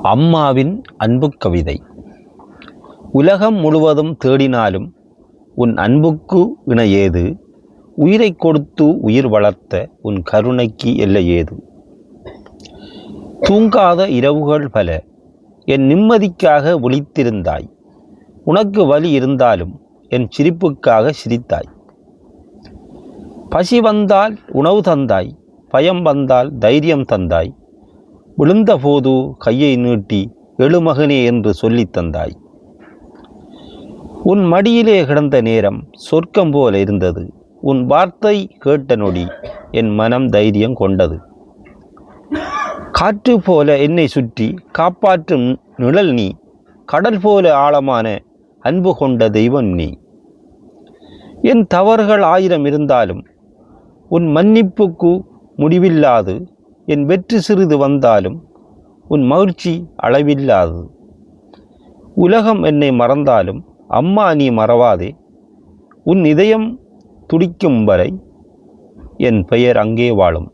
அம்மாவின் அன்பு கவிதை. உலகம் முழுவதும் தேடினாலும் உன் அன்புக்கு இணையேது, உயிரை கொடுத்து உயிர் வளர்த்த உன் கருணைக்கு எல்லையேது. தூங்காத இரவுகள் பல என் நிம்மதிக்காக விழித்திருந்தாய், உனக்கு வலி இருந்தாலும் என் சிரிப்புக்காக சிரித்தாய். பசி வந்தால் உணவு தந்தாய், பயம் வந்தால் தைரியம் தந்தாய், விழுந்தபோது கையை நீட்டி எழுமகனே என்று சொல்லி தந்தாய். உன் மடியிலே கிடந்த நேரம் சொர்க்கம் போல இருந்தது, உன் வார்த்தை கேட்ட நொடி என் மனம் தைரியம் கொண்டது. காற்று போல என்னை சுற்றி காப்பாற்றும் நிழல் நீ, கடல் போல ஆழமான அன்பு கொண்ட தெய்வம் நீ. என் தவறுகள் 1000 இருந்தாலும் உன் மன்னிப்புக்கு முடிவில்லாது, என் வெற்றி சிறிது வந்தாலும் உன் மகிழ்ச்சி அளவில்லாது. உலகம் என்னை மறந்தாலும் அம்மா நீ மறவாதே, உன் இதயம் துடிக்கும் வரை என் பெயர் அங்கே வாழும்.